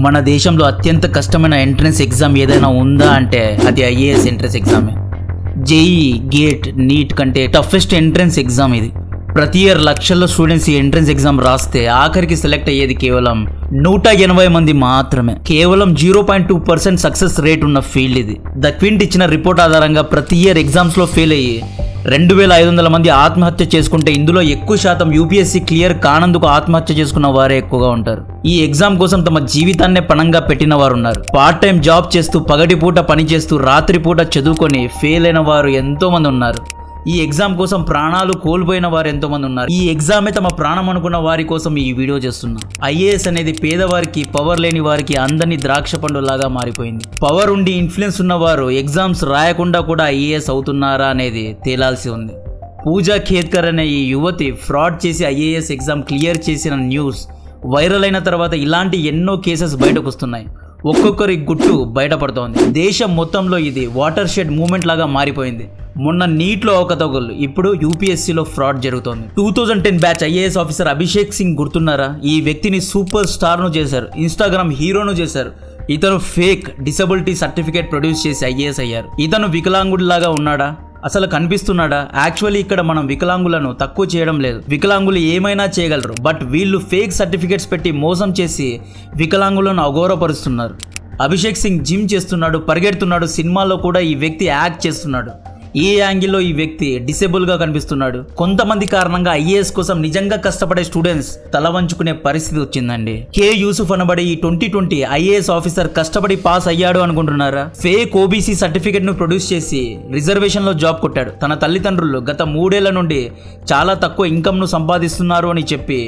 మన దేశంలో అత్యంత కష్టమైన ఎంట్రన్స్ ఎగ్జామ్ ఏదైనా ఉందా అంటే అది ఐఏఎస్ ఎంట్రన్స్ ఎగ్జామే. జేఈ, గేట్, నీట్ కంటే టఫెస్ట్ ఎంట్రన్స్ ఎగ్జామ్ ఇది. ప్రతి ఇయర్ లక్షల్లో స్టూడెంట్స్ ఈ ఎంట్రన్స్ ఎగ్జామ్ రాస్తే ఆఖరికి సెలెక్ట్ అయ్యేది కేవలం 180 మంది మాత్రమే. కేవలం 0.2% సక్సెస్ రేట్ ఉన్న ఫీల్డ్ ఇది. ద క్వింట్ ఇచ్చిన రిపోర్ట్ ఆధారంగా ప్రతి ఇయర్ ఎగ్జామ్స్లో ఫెయిల్ అయ్యి 2500 మంది ఆత్మహత్య చేసుకుంటే ఇందులో ఎక్కువ శాతం యూపీఎస్సీ క్లియర్ కానందుకు ఆత్మహత్య చేసుకున్న వారే ఎక్కువగా ఉంటారు. ఈ ఎగ్జామ్ కోసం తమ జీవితాన్నే పణంగా పెట్టిన వారు ఉన్నారు. పార్ట్ టైం జాబ్ చేస్తూ, పగటిపూట పని చేస్తూ, రాత్రిపూట చదువుకొని ఫెయిల్ అయిన వారు ఎంతో మంది ఉన్నారు. ఈ ఎగ్జామ్ కోసం ప్రాణాలు కోల్పోయిన వారు ఎంతో మంది ఉన్నారు. ఈ ఎగ్జామే తమ ప్రాణం అనుకున్న వారి కోసం ఈ వీడియో చేస్తున్నా. ఐఏఎస్ అనేది పేదవారికి, పవర్ లేని వారికి అందరినీ ద్రాక్ష పండులాగా మారిపోయింది. పవర్ ఉండి ఇన్ఫ్లుయెన్స్ ఉన్నవారు ఎగ్జామ్స్ రాయకుండా కూడా ఐఏఎస్ అవుతున్నారా అనేది తేలాల్సి ఉంది. పూజా ఖేద్కర్ అనే ఈ యువతి ఫ్రాడ్ చేసి ఐఏఎస్ ఎగ్జామ్ క్లియర్ చేసిన న్యూస్ వైరల్ అయిన తర్వాత ఇలాంటి ఎన్నో కేసెస్ బయటకు వస్తున్నాయి. ఒక్కొక్కరి గుట్టు బయటపడుతోంది. దేశం మొత్తంలో ఇది వాటర్ షెడ్ మూమెంట్ లాగా మారిపోయింది. మొన్న నీట్లో అవకతవకలు, ఇప్పుడు యూపీఎస్సీలో ఫ్రాడ్ జరుగుతోంది. 2010 batch IAS officer Abhishek Singh గుర్తున్నారా? ఈ వ్యక్తిని సూపర్ స్టార్ను చేశారు, ఇన్స్టాగ్రామ్ హీరోను చేశారు. ఇతను ఫేక్ డిసబిలిటీ సర్టిఫికేట్ ప్రొడ్యూస్ చేసి ఐఏఎస్ అయ్యారు. ఇతను వికలాంగుడిలాగా ఉన్నాడా? అసలు కనిపిస్తున్నాడా? యాక్చువల్లీ ఇక్కడ మనం వికలాంగులను తక్కువ చేయడం లేదు. వికలాంగులు ఏమైనా చేయగలరు. బట్ వీళ్ళు ఫేక్ సర్టిఫికేట్స్ పెట్టి మోసం చేసి వికలాంగులను అగౌరవపరుస్తున్నారు. అభిషేక్ సింగ్ జిమ్ చేస్తున్నాడు, పరిగెడుతున్నాడు, సినిమాల్లో కూడా ఈ వ్యక్తి యాక్ట్ చేస్తున్నాడు. ఏ యాంగిల్లో ఈ వ్యక్తి డిసేబుల్గా కనిపిస్తున్నాడు. కొంతమంది కారణంగా ఐఏఎస్ కోసం నిజంగా కష్టపడే స్టూడెంట్స్ తల వంచుకునే పరిస్థితి వచ్చిందండి. కే యూసుఫ్ అనబడే ఈ 2020 ఐఏఎస్ ఆఫీసర్ కష్టపడి పాస్ అయ్యాడు అనుకుంటున్నారా? ఫేక్ ఓబీసీ సర్టిఫికేట్ ను ప్రొడ్యూస్ చేసి రిజర్వేషన్ లో జాబ్ కొట్టాడు. తన తల్లిదండ్రులు గత 3 ఏళ్ల నుండి చాలా తక్కువ ఇన్కమ్ ను సంపాదిస్తున్నారు అని చెప్పి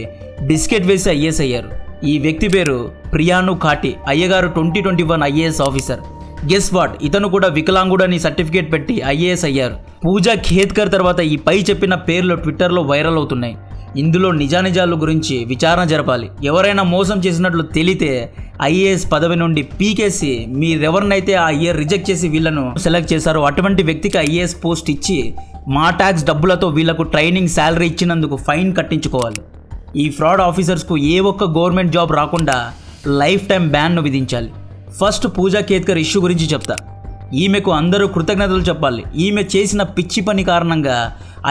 బిస్కెట్ వేసి ఐఏఎస్ అయ్యారు. ఈ వ్యక్తి పేరు ప్రియాను కాటి. అయ్యగారు 2021 ఐఏఎస్ ఆఫీసర్. గెస్ వాట్, ఇతను కూడా వికలాంగుడని సర్టిఫికేట్ పెట్టి ఐఏఎస్ అయ్యారు. పూజా ఖేద్కర్ తర్వాత ఈ పై చెప్పిన పేర్లు ట్విట్టర్లో వైరల్ అవుతున్నాయి. ఇందులో నిజానిజాల గురించి విచారణ జరపాలి. ఎవరైనా మోసం చేసినట్లు తెలితే ఐఏఎస్ పదవి నుండి పీకేసి మీరెవరినైతే ఆ ఇయర్ రిజెక్ట్ చేసి వీళ్ళను సెలెక్ట్ చేశారో అటువంటి వ్యక్తికి ఐఏఎస్ పోస్ట్ ఇచ్చి మా ట్యాక్స్ డబ్బులతో వీళ్లకు ట్రైనింగ్ శాలరీ ఇచ్చినందుకు ఫైన్ కట్టించుకోవాలి. ఈ ఫ్రాడ్ ఆఫీసర్స్కు ఏ ఒక్క గవర్నమెంట్ జాబ్ రాకుండా లైఫ్ టైం బ్యాన్ను విధించాలి. ఫస్ట్ పూజా ఖేద్కర్ ఇష్యూ గురించి చెప్తా. ఈమెకు అందరూ కృతజ్ఞతలు చెప్పాలి. ఈమె చేసిన పిచ్చి పని కారణంగా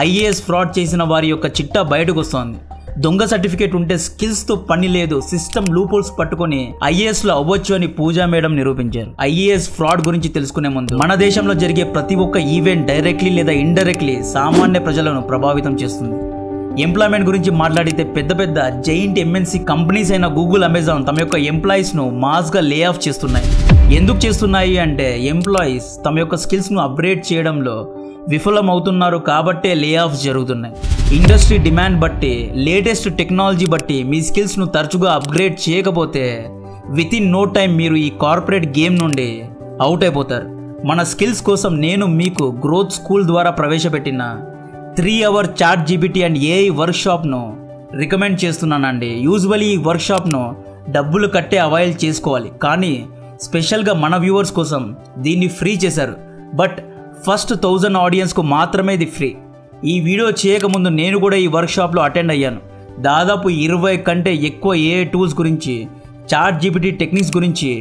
ఐఏఎస్ ఫ్రాడ్ చేసిన వారి యొక్క చిట్టా బయటకు వస్తోంది. దొంగ సర్టిఫికేట్ ఉంటే స్కిల్స్తో పని లేదు, సిస్టమ్ లూపోల్స్ పట్టుకొని ఐఏఎస్లో అవ్వచ్చు అని పూజా మేడం నిరూపించారు. ఐఏఎస్ ఫ్రాడ్ గురించి తెలుసుకునే ముందు మన దేశంలో జరిగే ప్రతి ఒక్క ఈవెంట్ డైరెక్ట్లీ లేదా ఇండైరెక్ట్లీ సామాన్య ప్రజలను ప్రభావితం చేస్తుంది. ఎంప్లాయ్మెంట్ గురించి మాట్లాడితే పెద్ద పెద్ద జైంట్ ఎంఎన్సీ కంపెనీస్ అయిన గూగుల్, అమెజాన్ తమ యొక్క ఎంప్లాయీస్ను మాస్గా లే ఆఫ్ చేస్తున్నాయి. ఎందుకు చేస్తున్నాయి అంటే ఎంప్లాయీస్ తమ యొక్క స్కిల్స్ను అప్గ్రేడ్ చేయడంలో విఫలమవుతున్నారు కాబట్టే లే ఆఫ్స్ జరుగుతున్నాయి. ఇండస్ట్రీ డిమాండ్ బట్టి, లేటెస్ట్ టెక్నాలజీ బట్టి మీ స్కిల్స్ను తరచుగా అప్గ్రేడ్ చేయకపోతే వితిన్ నో టైం మీరు ఈ కార్పొరేట్ గేమ్ నుండి అవుట్ అయిపోతారు. మన స్కిల్స్ కోసం నేను మీకు గ్రోత్ స్కూల్ ద్వారా ప్రవేశపెట్టిన 3-hour ChatGPT and AI వర్క్షాప్ను రికమెండ్ చేస్తున్నానండి. యూజువల్లీ ఈ వర్క్షాప్ను డబ్బులు కట్టే అవైల్ చేసుకోవాలి, కానీ స్పెషల్గా మన వ్యూవర్స్ కోసం దీన్ని ఫ్రీ చేశారు. బట్ ఫస్ట్ 1000 ఆడియన్స్కు మాత్రమే ఇది ఫ్రీ. ఈ వీడియో చేయకముందు నేను కూడా ఈ వర్క్షాప్లో అటెండ్ అయ్యాను. దాదాపు 20 కంటే ఎక్కువ ఏఐ టూల్స్ గురించి, చాట్ జీపీటీ టెక్నిక్స్ గురించి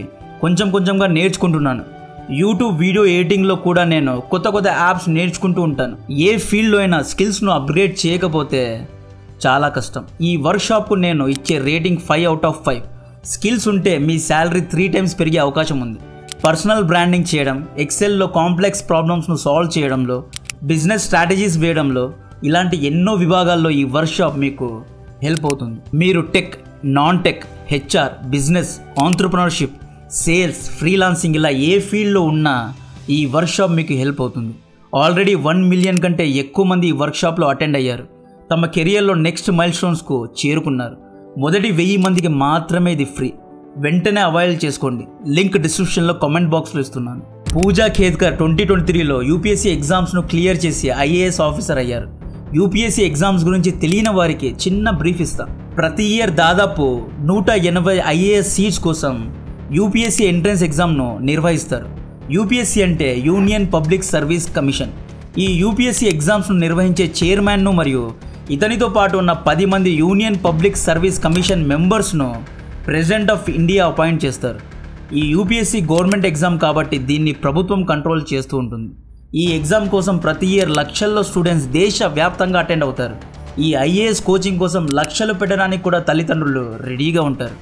కొంచెంగా నేర్చుకుంటున్నాను. యూట్యూబ్ వీడియో ఎడిటింగ్లో కూడా నేను కొత్త యాప్స్ నేర్చుకుంటూ ఉంటాను. ఏ ఫీల్డ్లో అయినా స్కిల్స్ను అప్గ్రేడ్ చేయకపోతే చాలా కష్టం. ఈ వర్క్షాప్కు నేను ఇచ్చే రేటింగ్ 5 out of 5. స్కిల్స్ ఉంటే మీ శాలరీ 3 times పెరిగే అవకాశం ఉంది. పర్సనల్ బ్రాండింగ్ చేయడం, ఎక్సెల్లో కాంప్లెక్స్ ప్రాబ్లమ్స్ను సాల్వ్ చేయడంలో, బిజినెస్ స్ట్రాటజీస్ వేయడంలో, ఇలాంటి ఎన్నో విభాగాల్లో ఈ వర్క్షాప్ మీకు హెల్ప్ అవుతుంది. మీరు tech, non tech, HR, business, entrepreneurship, sales, freelancing ఇలా ఏ ఫీల్డ్లో ఉన్నా ఈ వర్క్షాప్ మీకు హెల్ప్ అవుతుంది. ఆల్రెడీ 1 million కంటే ఎక్కువ మంది ఈ వర్క్షాప్లో అటెండ్ అయ్యారు. తమ కెరియర్లో నెక్స్ట్ మైల్ స్టోన్స్కు చేరుకున్నారు. మొదటి 1000 మందికి మాత్రమే ఇది ఫ్రీ. వెంటనే అవైల్ చేసుకోండి. లింక్ డిస్క్రిప్షన్లో కామెంట్ బాక్స్లో ఇస్తున్నాను. పూజా ఖేద్కర్ 2023లో యూపీఎస్సీ ఎగ్జామ్స్ను క్లియర్ చేసి ఐఏఎస్ ఆఫీసర్ అయ్యారు. యూపీఎస్సీ ఎగ్జామ్స్ గురించి తెలియని వారికి చిన్న బ్రీఫ్ ఇస్తాం. ప్రతి ఇయర్ దాదాపు 180 ఐఏఎస్ సీట్స్ కోసం యూపీఎస్సీ ఎంట్రన్స్ ఎగ్జామ్ను నిర్వహిస్తారు. యూపీఎస్సీ అంటే యూనియన్ పబ్లిక్ సర్వీస్ కమిషన్. ఈ యూపీఎస్సీ ఎగ్జామ్స్ను నిర్వహించే చైర్మన్ను మరియు ఇతనితో పాటు ఉన్న 10 మంది యూనియన్ పబ్లిక్ సర్వీస్ కమిషన్ మెంబర్స్ను ప్రెసిడెంట్ ఆఫ్ ఇండియా అపాయింట్ చేస్తారు. ఈ యూపీఎస్సీ గవర్నమెంట్ ఎగ్జామ్ కాబట్టి దీన్ని ప్రభుత్వం కంట్రోల్ చేస్తూ ఉంటుంది. ఈ ఎగ్జామ్ కోసం ప్రతి ఇయర్ లక్షల్లో స్టూడెంట్స్ దేశవ్యాప్తంగా అటెండ్ అవుతారు. ఈ ఐఏఎస్ కోచింగ్ కోసం లక్షలు పెట్టడానికి కూడా తల్లిదండ్రులు రెడీగా ఉంటారు.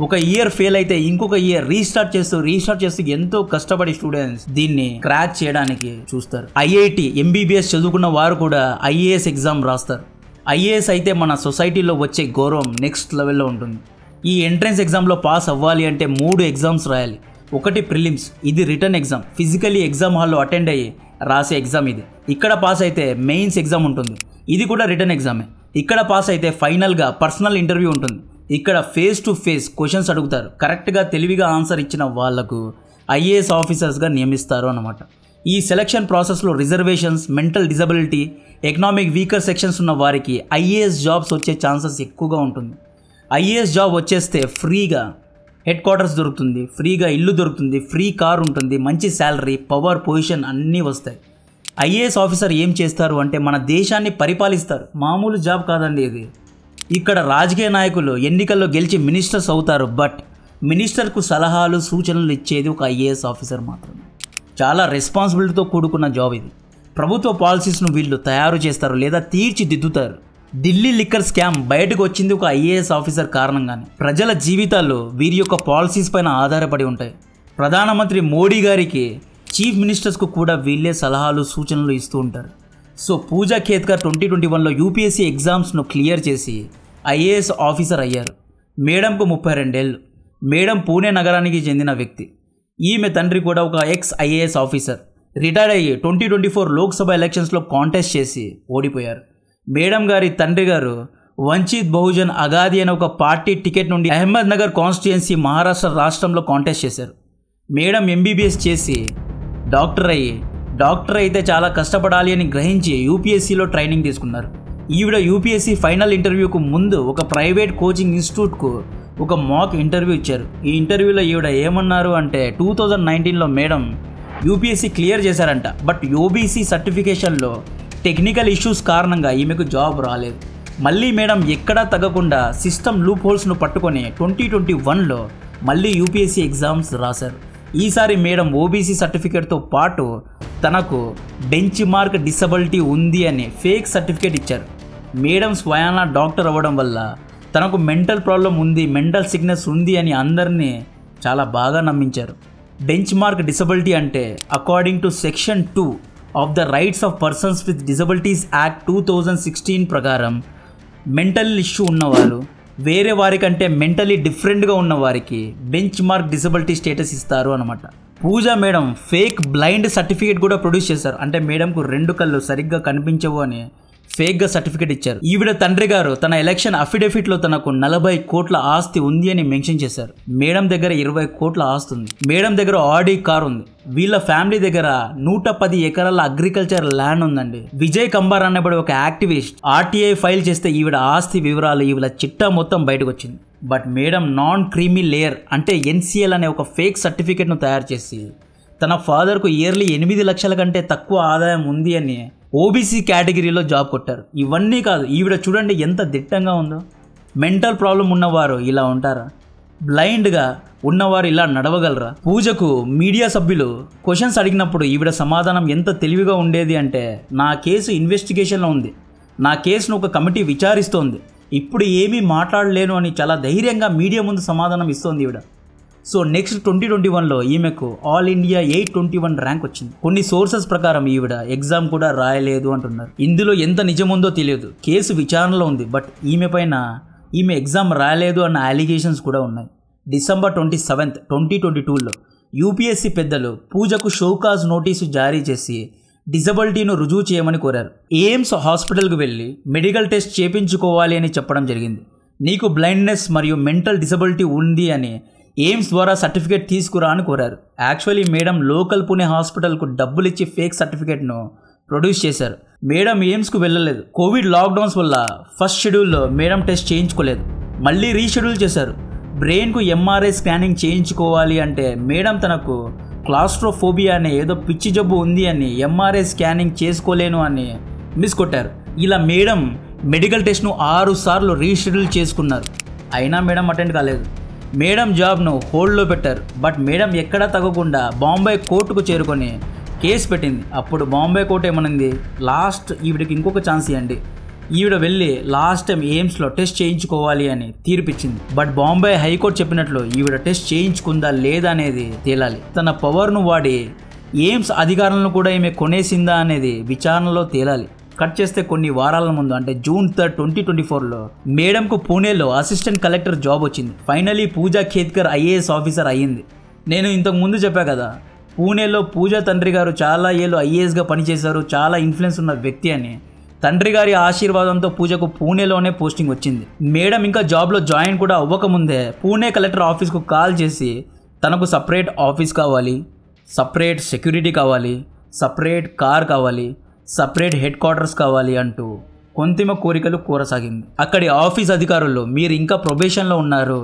ఒక ఇయర్ ఫెయిల్ అయితే ఇంకొక ఇయర్ రీస్టార్ట్ చేస్తూ ఎంతో కష్టపడి స్టూడెంట్స్ దీన్ని క్రాక్ చేయడానికి చూస్తారు. ఐఐటి ఎంబీబీఎస్ చదువుకున్న వారు కూడా ఐఏఎస్ ఎగ్జామ్ రాస్తారు. ఐఏఎస్ అయితే మన సొసైటీలో వచ్చే గౌరవం నెక్స్ట్ లెవెల్లో ఉంటుంది. ఈ ఎంట్రన్స్ ఎగ్జామ్లో పాస్ అవ్వాలి అంటే 3 ఎగ్జామ్స్ రాయాలి. ఒకటి ప్రిలిమ్స్, ఇది రిటర్న్ ఎగ్జామ్, ఫిజికలీ ఎగ్జామ్ హాల్లో అటెండ్ అయ్యి రాసే ఎగ్జామ్ ఇది. ఇక్కడ పాస్ అయితే మెయిన్స్ ఎగ్జామ్ ఉంటుంది, ఇది కూడా రిటర్న్ ఎగ్జామే. ఇక్కడ పాస్ అయితే ఫైనల్గా పర్సనల్ ఇంటర్వ్యూ ఉంటుంది. ఇక్కడ ఫేస్ టు ఫేస్ క్వశ్చన్స్ అడుగుతారు. కరెక్ట్గా తెలివిగా ఆన్సర్ ఇచ్చిన వాళ్లకు ఐఏఎస్ ఆఫీసర్స్గా నియమిస్తారు అన్నమాట. ఈ సెలక్షన్ ప్రాసెస్లో reservations, mental disability, economic weaker sections ఉన్న వారికి ఐఏఎస్ జాబ్స్ వచ్చే ఛాన్సెస్ ఎక్కువగా ఉంటుంది. ఐఏఎస్ జాబ్ వచ్చేస్తే ఫ్రీగా హెడ్ క్వార్టర్స్ దొరుకుతుంది, ఫ్రీగా ఇల్లు దొరుకుతుంది, ఫ్రీ కార్ ఉంటుంది, మంచి శాలరీ, పవర్, పొజిషన్ అన్నీ వస్తాయి. ఐఏఎస్ ఆఫీసర్ ఏం చేస్తారు అంటే మన దేశాన్ని పరిపాలిస్తారు. మామూలు జాబ్ కాదండి ఇది. ఇక్కడ రాజకీయ నాయకులు ఎన్నికల్లో గెలిచి మినిస్టర్స్ అవుతారు, బట్ మినిస్టర్కు సలహాలు, సూచనలు ఇచ్చేది ఒక ఐఏఎస్ ఆఫీసర్ మాత్రమే. చాలా రెస్పాన్సిబిలిటీతో కూడుకున్న జాబ్ ఇది. ప్రభుత్వ పాలసీస్ను వీళ్ళు తయారు చేస్తారు లేదా తీర్చిదిద్దుతారు. ఢిల్లీ లిక్కర్ స్కామ్ బయటకు వచ్చింది ఒక ఐఏఎస్ ఆఫీసర్ కారణంగానే. ప్రజల జీవితాలు వీరి యొక్క పాలసీస్ పైన ఆధారపడి ఉంటాయి. ప్రధానమంత్రి మోడీ గారికి, చీఫ్ మినిస్టర్స్కు కూడా వీళ్ళే సలహాలు, సూచనలు ఇస్తూ ఉంటారు. సో పూజా ఖేత్కర్ 2021లో యూపీఎస్సీ ఎగ్జామ్స్ను క్లియర్ చేసి ఐఏఎస్ ఆఫీసర్ అయ్యారు. మేడంకు 32 ఏళ్ళు. మేడం పూణే నగరానికి చెందిన వ్యక్తి. ఈమె తండ్రి కూడా ఒక ఎక్స్ ఐఏఎస్ ఆఫీసర్. రిటైర్డ్ అయ్యి 2024 లోక్సభ ఎలక్షన్స్లో కాంటెస్ట్ చేసి ఓడిపోయారు. మేడం గారి తండ్రి గారు వంచిత్ బహుజన్ అగాది అనే ఒక పార్టీ టికెట్ నుండి అహ్మద్ నగర్ కాన్స్టిట్యుయెన్సీ, మహారాష్ట్ర రాష్ట్రంలో కాంటెస్ట్ చేశారు. మేడం ఎంబీబీఎస్ చేసి డాక్టర్ అయితే చాలా కష్టపడాలి అని గ్రహించి యూపీఎస్సీలో ట్రైనింగ్ తీసుకున్నారు. ఈవిడ యూపీఎస్సీ ఫైనల్ ఇంటర్వ్యూకు ముందు ఒక ప్రైవేట్ కోచింగ్ ఇన్స్టిట్యూట్కు ఒక మాక్ ఇంటర్వ్యూ ఇచ్చారు. ఈ ఇంటర్వ్యూలో ఈవిడ ఏమన్నారు అంటే 2019లో మేడం యూపీఎస్సీ క్లియర్ చేశారంట, బట్ ఓబీసీ సర్టిఫికేషన్లో టెక్నికల్ ఇష్యూస్ కారణంగా ఈమెకు జాబ్ రాలేదు. మళ్ళీ మేడం ఎక్కడా తగ్గకుండా సిస్టమ్ లూప్ హోల్స్ను పట్టుకొని 2021లో మళ్ళీ యూపీఎస్సీ ఎగ్జామ్స్ రాశారు. ఈసారి మేడం ఓబీసీ సర్టిఫికేట్తో పాటు తనకు బెంచ్ మార్క్ డిసబిలిటీ ఉంది అని ఫేక్ సర్టిఫికేట్ ఇచ్చారు. మేడం స్వయానా డాక్టర్ అవ్వడం వల్ల తనకు మెంటల్ ప్రాబ్లం ఉంది, మెంటల్ సిక్నెస్ ఉంది అని అందరినీ చాలా బాగా నమ్మించారు. బెంచ్ మార్క్ డిసబిలిటీ అంటే according to section 2 of the rights of persons with disabilities act 2016 ప్రకారం మెంటల్ ఇష్యూ ఉన్నవారు వేరే వారికంటే మెంటలీ డిఫరెంట్గా ఉన్న వారికి బెంచ్ మార్క్ డిసబిలిటీ స్టేటస్ ఇస్తారు అనమాట. పూజా మేడం ఫేక్ బ్లైండ్ సర్టిఫికేట్ కూడా ప్రొడ్యూస్ చేశారు. అంటే మేడంకు 2 కళ్ళు సరిగ్గా కనిపించవు అని ఫేక్గా సర్టిఫికేట్ ఇచ్చారు. ఈవిడ తండ్రి గారు తన ఎలక్షన్ అఫిడవిట్లో తనకు 40 కోట్ల ఆస్తి ఉంది అని మెన్షన్ చేశారు. మేడం దగ్గర 20 కోట్ల ఆస్తి ఉంది. మేడం దగ్గర ఆడి కార్ ఉంది. వీళ్ళ ఫ్యామిలీ దగ్గర 110 ఎకరాల అగ్రికల్చర్ ల్యాండ్ ఉందండి. విజయ్ కంబార్ అనేబడి ఒక యాక్టివిస్ట్ ఆర్టీఐ ఫైల్ చేస్తే ఈవిడ ఆస్తి వివరాలు, ఈవిడ చిట్టా మొత్తం బయటకు వచ్చింది. But madam non creamy layer అంటే ఎన్సీఎల్ అనే ఒక ఫేక్ సర్టిఫికేట్ను తయారు చేసి తన ఫాదర్కు ఇయర్లీ 8 లక్షల కంటే తక్కువ ఆదాయం ఉంది అని ఓబీసీ కేటగిరీలో జాబ్ కొట్టారు. ఇవన్నీ కాదు, ఈవిడ చూడండి ఎంత దిట్టంగా ఉందో. మెంటల్ ప్రాబ్లం ఉన్నవారు ఇలా ఉంటారా? బ్లైండ్గా ఉన్నవారు ఇలా నడవగలరా? పూజకు మీడియా సభ్యులు క్వశ్చన్స్ అడిగినప్పుడు ఈవిడ సమాధానం ఎంత తెలివిగా ఉండేది అంటే, నా కేసు ఇన్వెస్టిగేషన్లో ఉంది, నా కేసును ఒక కమిటీ విచారిస్తోంది, ఇప్పుడు ఏమీ మాట్లాడలేను అని చాలా ధైర్యంగా మీడియా ముందు సమాధానం ఇస్తోంది ఈవిడ. సో నెక్స్ట్ 2021లో ఈమెకు ఆల్ ఇండియా 821 ర్యాంక్ వచ్చింది. కొన్ని సోర్సెస్ ప్రకారం ఈవిడ ఎగ్జామ్ కూడా రాయలేదు అంటున్నారు. ఇందులో ఎంత నిజముందో తెలియదు. కేసు విచారణలో ఉంది, బట్ ఈమె ఎగ్జామ్ రాయలేదు అన్న అలిగేషన్స్ కూడా ఉన్నాయి. December 27, 2022లో యూపీఎస్సీ పెద్దలు పూజకు షోకాజ్ నోటీసు జారీ చేసి డిజబిలిటీను రుజువు చేయమని కోరారు. ఎయిమ్స్ హాస్పిటల్కు వెళ్ళి మెడికల్ టెస్ట్ చేయించుకోవాలి అని చెప్పడం జరిగింది. నీకు బ్లైండ్నెస్ మరియు మెంటల్ డిసబిలిటీ ఉంది అని ఎయిమ్స్ ద్వారా సర్టిఫికేట్ తీసుకురా అని కోరారు. యాక్చువల్లీ మేడం లోకల్ పుణె హాస్పిటల్కు డబ్బులు ఇచ్చి ఫేక్ సర్టిఫికేట్ను ప్రొడ్యూస్ చేశారు. మేడం ఎయిమ్స్కు వెళ్ళలేదు. కోవిడ్ లాక్డౌన్స్ వల్ల ఫస్ట్ షెడ్యూల్లో మేడం టెస్ట్ చేయించుకోలేదు. మళ్ళీ రీషెడ్యూల్ చేశారు. బ్రెయిన్కు ఎంఆర్ఐ స్కానింగ్ చేయించుకోవాలి అంటే మేడం తనకు క్లాస్ట్రోఫోబియా అనే ఏదో పిచ్చి జబ్బు ఉంది అని ఎంఆర్ఐ స్కానింగ్ చేసుకోలేను అని మిస్ కొట్టారు. ఇలా మేడం మెడికల్ టెస్ట్ను 6 సార్లు రీషెడ్యూల్ చేసుకున్నారు. అయినా మేడం అటెండ్ కాలేదు. మేడం జాబ్ను హోల్డ్లో పెట్టారు. బట్ మేడం ఎక్కడా తగ్గకుండా బాంబే కోర్టుకు చేరుకొని కేసు పెట్టింది. అప్పుడు బాంబే కోర్టు ఏమనింది, లాస్ట్ ఈవిడికి ఇంకొక ఛాన్స్ ఇవ్వండి, ఈవిడ వెళ్ళి లాస్ట్ టైం ఎయిమ్స్లో టెస్ట్ చేయించుకోవాలి అని తీర్పిచ్చింది. బట్ బాంబే హైకోర్టు చెప్పినట్లు ఈవిడ టెస్ట్ చేయించుకుందా లేదా అనేది తేలాలి. తన పవర్ను వాడి ఎయిమ్స్ అధికారులను కూడా ఈమె కొనేసిందా అనేది విచారణలో తేలాలి. కట్ చేస్తే కొన్ని వారాల ముందు అంటే June 3, 2024లో మేడంకు పూణేలో అసిస్టెంట్ కలెక్టర్ జాబ్ వచ్చింది. ఫైనలీ పూజా ఖేద్కర్ IAS ఆఫీసర్ అయ్యింది. నేను ఇంతకు ముందు చెప్పా కదా, పూణేలో పూజా తండ్రి గారు చాలా ఏళ్ళు IASగా పనిచేశారు, చాలా ఇన్ఫ్లుయెన్స్ ఉన్న వ్యక్తి అని. తండ్రి గారి ఆశీర్వాదంతో పూజకు పూణేలోనే పోస్టింగ్ వచ్చింది. మేడం ఇంకా జాబ్లో జాయిన్ కూడా అవ్వకముందే పూణే కలెక్టర్ ఆఫీస్కు కాల్ చేసి తనకు సపరేట్ ఆఫీస్ కావాలి, సపరేట్ సెక్యూరిటీ కావాలి, సపరేట్ కార్ కావాలి, సపరేట్ హెడ్ క్వార్టర్స్ కావాలి అంటూ కొంతిమ కోరికలు కోరసాగింది. అక్కడి ఆఫీస్ అధికారులు మీరు ఇంకా ప్రొబేషన్లో ఉన్నారు,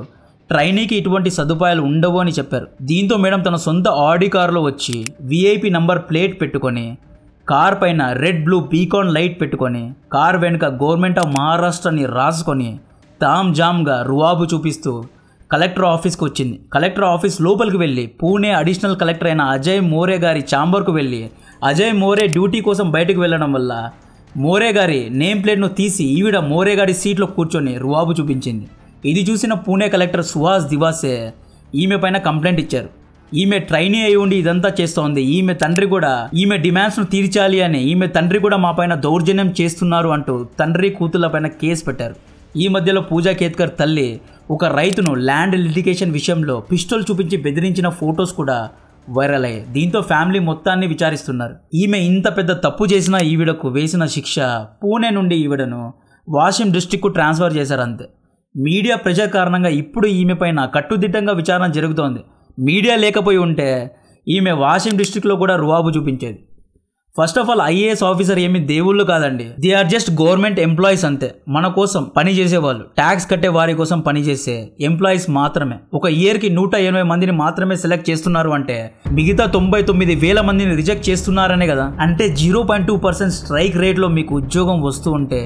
ట్రైనీకి ఇటువంటి సదుపాయాలు ఉండవు అని చెప్పారు. దీంతో మేడం తన సొంత ఆడి కారులో వచ్చి VIP నంబర్ ప్లేట్ పెట్టుకొని, కార్ పైన రెడ్ బ్లూ బీకాన్ లైట్ పెట్టుకొని, కార్ వెనుక గవర్నమెంట్ ఆఫ్ మహారాష్ట్రని రాసుకొని తామ్ జామ్గా రువాబు చూపిస్తూ కలెక్టర్ ఆఫీస్కి వచ్చింది. కలెక్టర్ ఆఫీస్ లోపలికి వెళ్ళి పూణే అడిషనల్ కలెక్టర్ అయిన అజయ్ మోరే గారి ఛాంబర్కు వెళ్ళి అజయ్ మోరే డ్యూటీ కోసం బయటకు వెళ్ళడం వల్ల మోరే గారి నేమ్ ప్లేట్ను తీసి ఈవిడ మోరే గారి సీట్లో కూర్చొని రువాబు చూపించింది. ఇది చూసిన పూణే కలెక్టర్ సుహాస్ దివాసే ఈమె పైన కంప్లైంట్ ఇచ్చారు. ఈమె ట్రైనీ అయి ఉండి ఇదంతా చేస్తోంది, ఈమె తండ్రి కూడా ఈమె డిమాండ్స్ను తీర్చాలి అని ఈమె తండ్రి కూడా మా పైన దౌర్జన్యం చేస్తున్నారు అంటూ తండ్రి కూతుళ్ళ పైన కేసు పెట్టారు. ఈ మధ్యలో పూజా ఖేద్కర్ తల్లి ఒక రైతును ల్యాండ్ లిటిగేషన్ విషయంలో పిస్టల్ చూపించి బెదిరించిన ఫొటోస్ కూడా వైరల్ అయ్యాయి. దీంతో ఫ్యామిలీ మొత్తాన్ని విచారిస్తున్నారు. ఈమె ఇంత పెద్ద తప్పు చేసిన ఈవిడకు వేసిన శిక్ష పూణే నుండి ఈవిడను వాషిం డిస్ట్రిక్ట్కు ట్రాన్స్ఫర్ చేశారు అంతే. మీడియా ప్రెజర్ కారణంగా ఇప్పుడు ఈమె పైన కట్టుదిట్టంగా విచారణ జరుగుతోంది. మీడియా లేకపోయి ఉంటే ఈమె వాషిం డిస్ట్రిక్ట్లో కూడా రువాబు చూపించేది. First of all IAS officer ఏమి దేవుళ్ళు కాదండి, they are just government employees అంతే. మన కోసం పని చేసేవాళ్ళు, ట్యాక్స్ కట్టే వారి కోసం పనిచేసే ఎంప్లాయీస్ మాత్రమే. ఒక ఇయర్కి 180 మందిని మాత్రమే సెలెక్ట్ చేస్తున్నారు అంటే మిగతా 99,000 మందిని రిజెక్ట్ చేస్తున్నారనే కదా. అంటే 0.2% స్ట్రైక్ రేట్లో మీకు ఉద్యోగం వస్తూ ఉంటే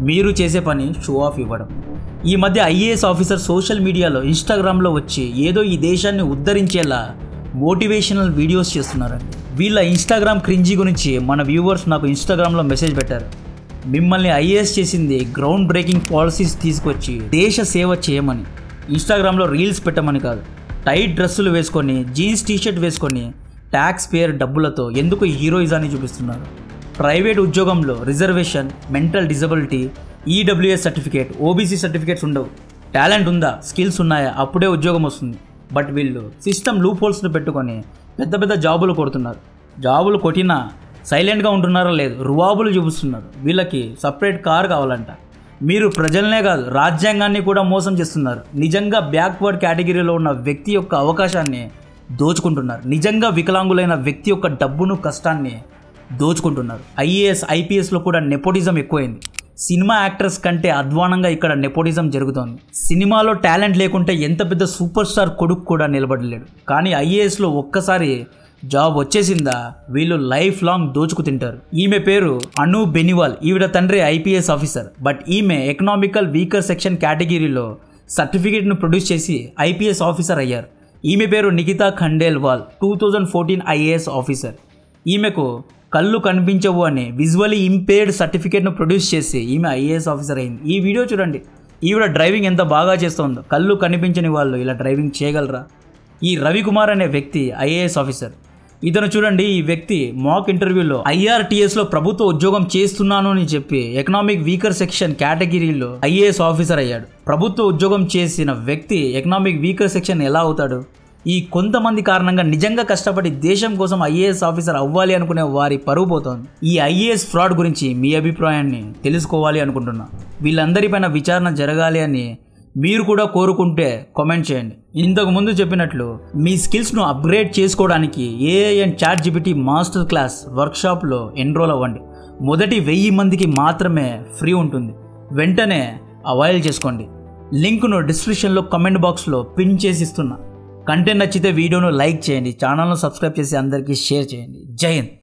మీరు చేసే పని షో ఆఫ్ ఇవ్వడం. ఈ మధ్య IAS ఆఫీసర్ సోషల్ మీడియాలో ఇన్స్టాగ్రామ్లో వచ్చి ఏదో ఈ దేశాన్ని ఉద్ధరించేలా మోటివేషనల్ వీడియోస్ చేస్తున్నారండి. వీళ్ళ ఇన్స్టాగ్రామ్ క్రింజీ గురించి మన వ్యూవర్స్ నాకు ఇన్స్టాగ్రామ్లో మెసేజ్ పెట్టారు. మిమ్మల్ని IAS చేసింది గ్రౌండ్ బ్రేకింగ్ పాలసీస్ తీసుకొచ్చి దేశ సేవ చేయమని, ఇన్స్టాగ్రామ్లో రీల్స్ పెట్టమని కాదు. టైట్ డ్రెస్సులు వేసుకొని జీన్స్ టీషర్ట్ వేసుకొని ట్యాక్స్ పేయర్ డబ్బులతో ఎందుకు హీరోయిజాన్ని చూపిస్తున్నారు. ప్రైవేట్ ఉద్యోగంలో reservation, mental disability, EWS certificate, OBC certificates ఉండవు. టాలెంట్ ఉందా, స్కిల్స్ ఉన్నాయా, అప్పుడే ఉద్యోగం వస్తుంది. బట్ వీళ్ళు సిస్టమ్ లూప్ హోల్స్ను పెట్టుకొని పెద్ద పెద్ద జాబులు కొడుతున్నారు. జాబులు కొట్టినా సైలెంట్గా ఉంటున్నారో లేదు, రువాబులు చూపిస్తున్నారు. వీళ్ళకి సపరేట్ కార్ కావాలంట. మీరు ప్రజలనే కాదు రాజ్యాంగాన్ని కూడా మోసం చేస్తున్నారు. నిజంగా బ్యాక్వర్డ్ కేటగిరీలో ఉన్న వ్యక్తి యొక్క అవకాశాన్ని దోచుకుంటున్నారు. నిజంగా వికలాంగులైన వ్యక్తి యొక్క డబ్బును, కష్టాన్ని దోచుకుంటున్నారు. IAS IPSలో కూడా నెపోటిజం ఎక్కువైంది. సినిమా యాక్టర్స్ కంటే అధ్వానంగా ఇక్కడ నెపోటిజం జరుగుతోంది. సినిమాలో టాలెంట్ లేకుంటే ఎంత పెద్ద సూపర్ స్టార్ కొడుకు కూడా నిలబడలేడు. కానీ IASలో ఒక్కసారి జాబ్ వచ్చేసిందా వీళ్ళు లైఫ్ లాంగ్ దోచుకు తింటారు. ఈమె పేరు అను బెనివాల్. ఈవిడ తండ్రి IPS ఆఫీసర్. బట్ ఈమె ఎకనామికల్ వీకర్ సెక్షన్ కేటగిరీలో సర్టిఫికేట్ను ప్రొడ్యూస్ చేసి IPS ఆఫీసర్ అయ్యారు. ఈమె పేరు నికితా ఖండేల్వాల్, 2014 IAS ఆఫీసర్. ఈమెకు కళ్ళు కనిపించవు అని విజువలీ ఇంపేర్డ్ సర్టిఫికేట్ను ప్రొడ్యూస్ చేసి ఈమె IAS ఆఫీసర్ అయింది. ఈ వీడియో చూడండి, ఈవిడ డ్రైవింగ్ ఎంత బాగా చేస్తుందో. కళ్ళు కనిపించని వాళ్ళు ఇలా డ్రైవింగ్ చేయగలరా? ఈ రవికుమార్ అనే వ్యక్తి IAS ఆఫీసర్. ఇతను చూడండి, ఈ వ్యక్తి మాక్ ఇంటర్వ్యూలో IRTSలో ప్రభుత్వ ఉద్యోగం చేస్తున్నాను అని చెప్పి ఎకనామిక్ వీకర్ సెక్షన్ కేటగిరీలో IAS ఆఫీసర్ అయ్యాడు. ప్రభుత్వ ఉద్యోగం చేసిన వ్యక్తి ఎకనామిక్ వీకర్ సెక్షన్ ఎలా అవుతాడు? ఈ కొంతమంది కారణంగా నిజంగా కష్టపడి దేశం కోసం IAS ఆఫీసర్ అవ్వాలి అనుకునే వారి పరువు పోతోంది. ఈ IAS ఫ్రాడ్ గురించి మీ అభిప్రాయాన్ని తెలుసుకోవాలి అనుకుంటున్నా. వీళ్ళందరిపైన విచారణ జరగాలి అని మీరు కూడా కోరుకుంటే కామెంట్ చేయండి. ఇంతకు ముందు చెప్పినట్లు మీ స్కిల్స్ను అప్గ్రేడ్ చేసుకోవడానికి AI and ChatGPT master class వర్క్షాప్లో ఎన్రోల్ అవ్వండి. మొదటి 1000 మందికి మాత్రమే ఫ్రీ ఉంటుంది. వెంటనే అవైల్ చేసుకోండి. లింక్ను డిస్క్రిప్షన్లో కమెంట్ బాక్స్లో పిన్ చేసి ఇస్తున్నా. కంటెంట్ నచ్చితే వీడియోను లైక్ చేయండి, ఛానల్ను సబ్స్క్రైబ్ చేసి అందరికీ షేర్ చేయండి. జై హింద్.